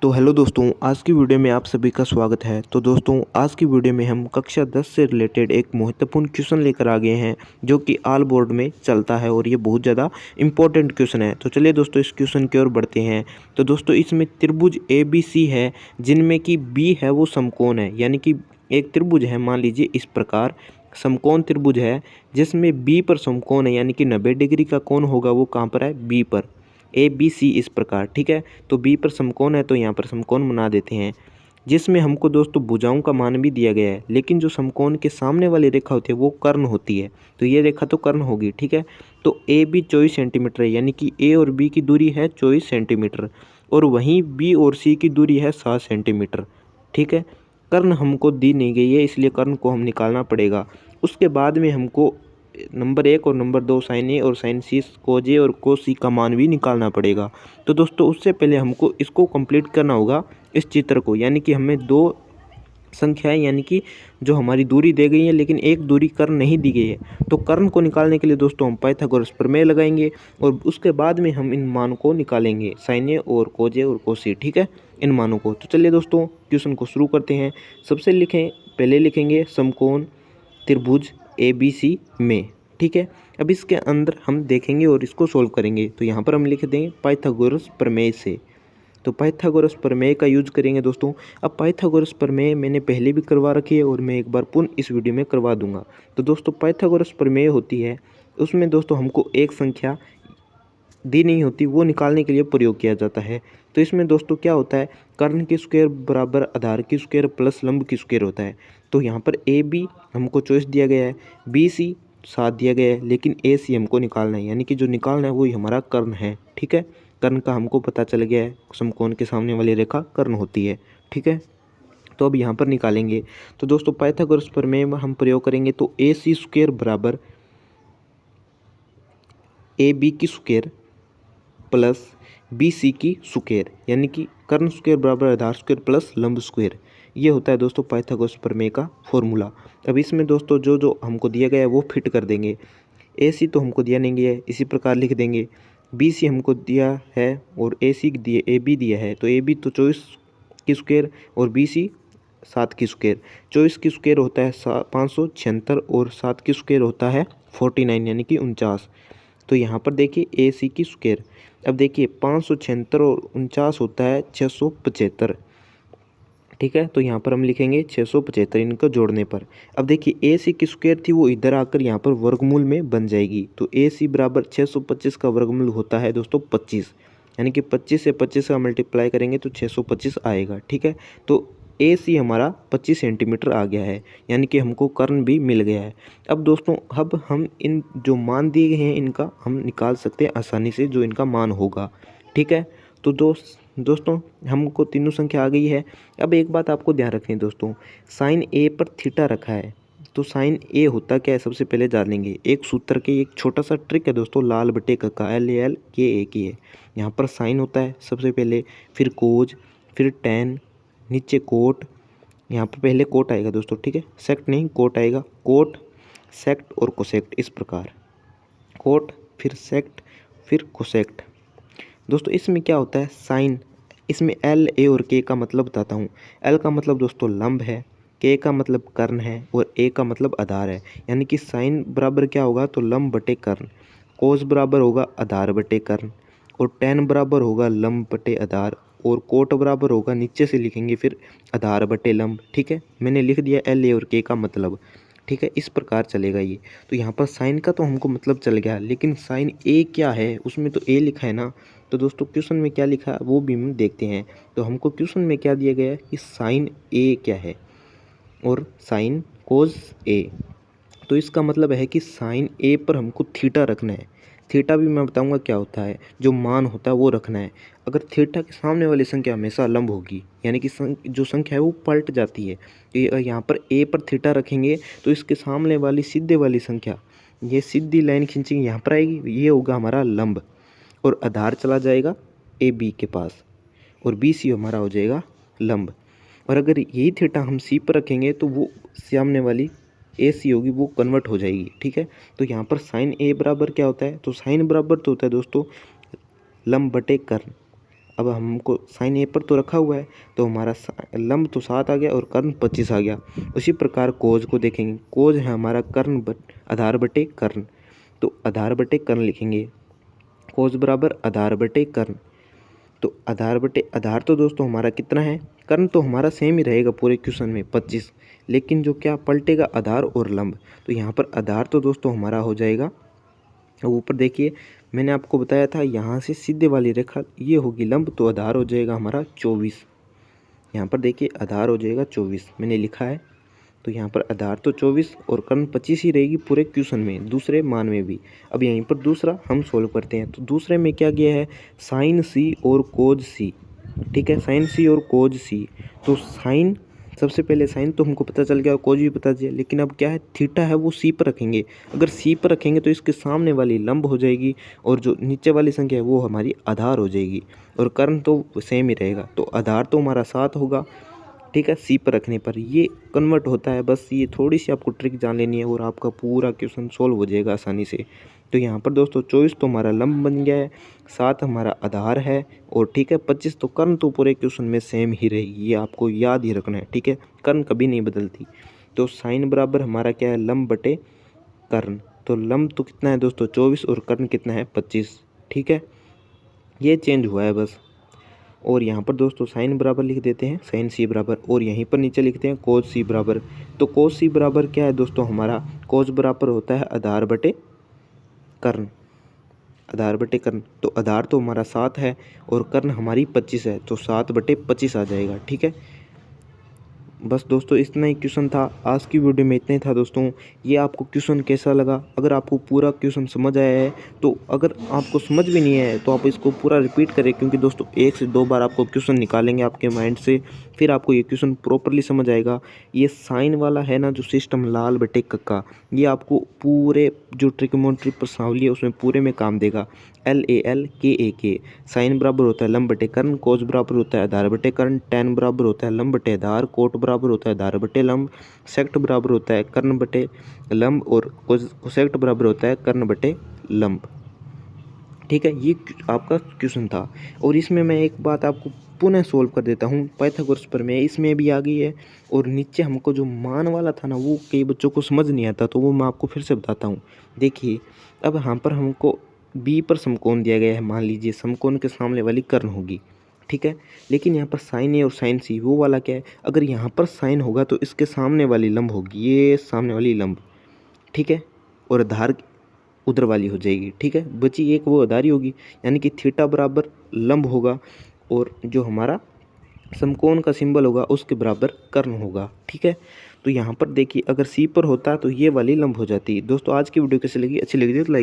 तो हेलो दोस्तों, आज की वीडियो में आप सभी का स्वागत है। तो दोस्तों, आज की वीडियो में हम कक्षा 10 से रिलेटेड एक महत्वपूर्ण क्वेश्चन लेकर आ गए हैं जो कि ऑल बोर्ड में चलता है और ये बहुत ज़्यादा इंपॉर्टेंट क्वेश्चन है। तो चलिए दोस्तों, इस क्वेश्चन की ओर बढ़ते हैं। तो दोस्तों, इसमें त्रिभुज ABC है जिनमें कि B है वो समकोण है, यानी कि एक त्रिभुज है, मान लीजिए इस प्रकार समकोण त्रिभुज है जिसमें B पर समकोण है, यानी कि 90 डिग्री का कोण होगा वो कहाँ पर है, B पर। ABC इस प्रकार, ठीक है। तो B पर समकोण है तो यहाँ पर समकोण बना देते हैं, जिसमें हमको दोस्तों भुजाओं का मान भी दिया गया है। लेकिन जो समकोण के सामने वाली रेखा होती है वो कर्ण होती है, तो ये रेखा तो कर्ण होगी, ठीक है। तो AB 24 सेंटीमीटर है, यानी कि A और B की दूरी है 24 सेंटीमीटर और वहीं B और C की दूरी है 7 सेंटीमीटर, ठीक है। कर्ण हमको दी नहीं गई है, इसलिए कर्ण को हम निकालना पड़ेगा। उसके बाद में हमको नंबर 1 और नंबर 2 साइन ए और साइन सी, कोज ए और कोस सी का मान भी निकालना पड़ेगा। तो दोस्तों, उससे पहले हमको इसको कंप्लीट करना होगा, इस चित्र को, यानी कि हमें दो संख्याएं, यानी कि जो हमारी दूरी दे गई है लेकिन एक दूरी कर्ण नहीं दी गई है। तो कर्ण को निकालने के लिए दोस्तों हम पाइथागोरस प्रमेय लगाएंगे और उसके बाद में हम इन मानों को निकालेंगे, साइन ए और कोज ए और कोस सी, ठीक है, इन मानों को। तो चलिए दोस्तों, क्वेश्चन को शुरू करते हैं। सबसे पहले लिखेंगे समकोण त्रिभुज ABC में, ठीक है। अब इसके अंदर हम देखेंगे और इसको सोल्व करेंगे। तो यहाँ पर हम लिख देंगे पाइथागोरस प्रमेय से। तो पाइथागोरस प्रमेय का यूज करेंगे दोस्तों। अब पाइथागोरस प्रमेय मैंने पहले भी करवा रखी है और मैं एक बार पुनः इस वीडियो में करवा दूंगा। तो दोस्तों, पाइथागोरस प्रमेय होती है, उसमें दोस्तों हमको एक संख्या दी नहीं होती, वो निकालने के लिए प्रयोग किया जाता है। तो इसमें दोस्तों क्या होता है, कर्ण की स्क्वायर बराबर आधार की स्क्वायर प्लस लंब की स्क्वायर होता है। तो यहाँ पर AB हमको चॉइस दिया गया है, BC 7 दिया गया है, लेकिन AC हमको निकालना है, यानी कि जो निकालना है वही हमारा कर्ण है, ठीक है। कर्ण का हमको पता चल गया है, समकोण के सामने वाली रेखा कर्ण होती है, ठीक है। तो अब यहाँ पर निकालेंगे। तो दोस्तों, पाइथागोरस प्रमेय में हम प्रयोग करेंगे तो AC स्क्वायर बराबर AB की स्क्वायर प्लस BC की स्क्वायर, यानी कि कर्ण स्क्वायर बराबर आधार स्क्वायर प्लस लंब स्क्वायर। ये होता है दोस्तों पाइथागोरस प्रमेय का फॉर्मूला। अब इसमें दोस्तों जो जो हमको दिया गया है वो फिट कर देंगे। AC तो हमको दिया नहीं गया है, इसी प्रकार लिख देंगे। BC हमको दिया है और AB दिया है, तो AB तो 24 की स्क्वायर और BC 7 की स्क्वायर। 24 की स्क्वायर होता है 576 और 7 की स्क्वायर होता है 49, यानी कि 49। तो यहाँ पर देखिए AC की स्क्वायर, अब देखिए 576 और 49 होता है 675, ठीक है। तो यहाँ पर हम लिखेंगे 675 इनको जोड़ने पर। अब देखिए AC की स्क्वायर थी वो इधर आकर यहाँ पर वर्गमूल में बन जाएगी। तो AC बराबर 625 का वर्गमूल होता है दोस्तों 25, यानी कि 25 से 25 का मल्टीप्लाई करेंगे तो 625 आएगा, ठीक है। तो AC हमारा 25 सेंटीमीटर आ गया है, यानी कि हमको कर्ण भी मिल गया है। अब दोस्तों, अब हम इन जो मान दिए गए हैं इनका हम निकाल सकते हैं आसानी से, जो इनका मान होगा, ठीक है। तो दोस्तों हमको तीनों संख्या आ गई है। अब एक बात आपको ध्यान रखनी है दोस्तों, साइन A पर थीटा रखा है, तो साइन A होता क्या है सबसे पहले जान लेंगे। एक सूत्र के एक छोटा सा ट्रिक है दोस्तों, लाल बटे का LAL KA की है। यहाँ पर साइन होता है सबसे पहले, फिर कोज, फिर टैन, नीचे कोट, यहाँ पर पहले कोट आएगा दोस्तों, ठीक है, सेक्ट नहीं कोट आएगा, कोट सेक्ट और कोसेक्ट, इस प्रकार कोट फिर सेक्ट फिर कोसेक्ट। दोस्तों इसमें क्या होता है, साइन, इसमें L A और K का मतलब बताता हूँ। L का मतलब दोस्तों लंब है, K का मतलब कर्ण है और A का मतलब आधार है, यानी कि साइन बराबर क्या होगा, तो लंब बटे कर्ण, कोस बराबर होगा आधार बटे कर्ण और टैन बराबर होगा लंब बटे आधार और कोट बराबर होगा, नीचे से लिखेंगे फिर आधार बटे लंब, ठीक है। मैंने लिख दिया L A और K का मतलब, ठीक है, इस प्रकार चलेगा ये। तो यहाँ पर साइन का तो हमको मतलब चल गया, लेकिन साइन A क्या है, उसमें तो A लिखा है ना। तो दोस्तों क्वेश्चन में क्या लिखा है वो भी हम देखते हैं। तो हमको क्वेश्चन में क्या दिया गया है कि साइन A क्या है और साइन कोस A। तो इसका मतलब है कि साइन A पर हमको थीटा रखना है। थीटा भी मैं बताऊंगा क्या होता है, जो मान होता है वो रखना है। अगर थीटा के सामने वाली संख्या हमेशा लंब होगी, यानी कि जो संख्या है वो पलट जाती है। तो यहाँ पर A पर थीटा रखेंगे तो इसके सामने वाली सीधे वाली संख्या, ये सीधी लाइन खींचेंगे यहाँ पर आएगी, ये होगा हमारा लंब और आधार चला जाएगा AB के पास और BC हमारा हो जाएगा लंब। और अगर यही थीटा हम C पर रखेंगे तो वो सामने वाली AC होगी वो कन्वर्ट हो जाएगी, ठीक है। तो यहाँ पर साइन A बराबर क्या होता है, तो साइन बराबर तो होता है दोस्तों लंब बटे कर्ण अब हमको साइन ए पर तो रखा हुआ है, तो हमारा लंब तो 7 आ गया और कर्ण 25 आ गया। उसी प्रकार कोज को देखेंगे, कोज है हमारा कर्ण आधार बटे कर्ण, तो आधार बटे कर्ण लिखेंगे, कोज बराबर आधार बटे कर्ण। तो आधार बटे आधार तो दोस्तों हमारा कितना है, कर्ण तो हमारा सेम ही रहेगा पूरे क्वेश्चन में 25, लेकिन जो क्या पलटेगा आधार और लंब। तो यहाँ पर आधार तो दोस्तों हमारा हो जाएगा, ऊपर देखिए मैंने आपको बताया था यहाँ से सीधे वाली रेखा ये होगी लंब, तो आधार हो जाएगा हमारा 24। यहाँ पर देखिए आधार हो जाएगा 24 मैंने लिखा है, तो यहाँ पर आधार तो 24 और कर्ण 25 ही रहेगी पूरे क्वेश्चन में, दूसरे मान में भी। अब यहीं पर दूसरा हम सोल्व करते हैं। तो दूसरे में क्या गया है, साइन सी और कोज सी, ठीक है, साइन सी और कोज सी। तो साइन सबसे पहले साइन तो हमको पता चल गया और कोज भी पता चल, लेकिन अब क्या है थीटा है वो सी पर रखेंगे। अगर सी पर रखेंगे तो इसके सामने वाली लंब हो जाएगी और जो नीचे वाली संख्या है वो हमारी आधार हो जाएगी, और कर्ण तो सेम ही रहेगा। तो आधार तो हमारा 7 होगा, ठीक है, सी पर रखने पर ये कन्वर्ट होता है। बस ये थोड़ी सी आपको ट्रिक जान लेनी है और आपका पूरा क्वेश्चन सोल्व हो जाएगा आसानी से। तो यहाँ पर दोस्तों 24 तो हमारा लंब बन गया है, 7 हमारा आधार है, और ठीक है 25 तो कर्ण तो पूरे क्वेश्चन में सेम ही रहेगी, ये आपको याद ही रखना है, ठीक है, कर्ण कभी नहीं बदलती। तो साइन बराबर हमारा क्या है, लंब बटे कर्ण। तो लंब तो कितना है दोस्तों 24 और कर्ण कितना है 25, ठीक है, ये चेंज हुआ है बस। और यहाँ पर दोस्तों साइन बराबर लिख देते हैं साइन सी बराबर, और यहीं पर नीचे लिखते हैं कोज सी बराबर। तो कोज सी बराबर क्या है दोस्तों, हमारा कोज बराबर होता है आधार बटे कर्ण, आधार बटे कर्ण। तो आधार तो हमारा 7 है और कर्ण हमारी 25 है, तो 7 बटे 25 आ जाएगा, ठीक है। बस दोस्तों इतना ही क्वेश्चन था, आज की वीडियो में इतना ही था दोस्तों। ये आपको क्वेश्चन कैसा लगा, अगर आपको पूरा क्वेश्चन समझ आया है तो, अगर आपको समझ भी नहीं आया है तो आप इसको पूरा रिपीट करें, क्योंकि दोस्तों 1 से 2 बार आपको क्वेश्चन निकालेंगे आपके माइंड से, फिर आपको ये क्वेश्चन प्रॉपरली समझ आएगा। ये साइन वाला है ना जो सिस्टम लाल बटे कक्का, ये आपको पूरे जो ट्रिग्नोमेट्री प्रश्नावली है उसमें पूरे में काम देगा। LALKAK, साइन बराबर होता है लंब बटे कर्ण, कोस बराबर होता है आधार बटे कर्ण, टैन बराबर होता है लंब बटे आधार, कोट बराबर होता है आधार बटे लंब, सेक्ट बराबर होता है कर्ण बटे लंब, और कोसेक्ट बराबर होता है कर्ण बटे लंब, ठीक है। ये आपका क्वेश्चन था, और इसमें मैं एक बात आपको पुनः सोल्व कर देता हूँ, पाइथागोरस प्रमेय इसमें भी आ गई है, और नीचे हमको जो मान वाला था ना वो कई बच्चों को समझ नहीं आता, तो वो मैं आपको फिर से बताता हूँ। देखिए अब यहाँ पर हमको बी पर समकोण दिया गया है, मान लीजिए समकोण के सामने वाली कर्ण होगी, ठीक है, लेकिन यहाँ पर साइन ए और साइन सी वो वाला क्या है, अगर यहाँ पर साइन होगा तो इसके सामने वाली लंब होगी, ये सामने वाली लंब, ठीक है, और आधार उधर वाली हो जाएगी, ठीक है, बची एक वो आधारी होगी, यानी कि थीटा बराबर लंब होगा, और जो हमारा समकोण का सिंबल होगा उसके बराबर कर्ण होगा, ठीक है। तो यहाँ पर देखिए अगर सी पर होता तो ये वाली लंब हो जाती। दोस्तों आज की वीडियो कैसी लगी, अच्छी लगी तो लाइक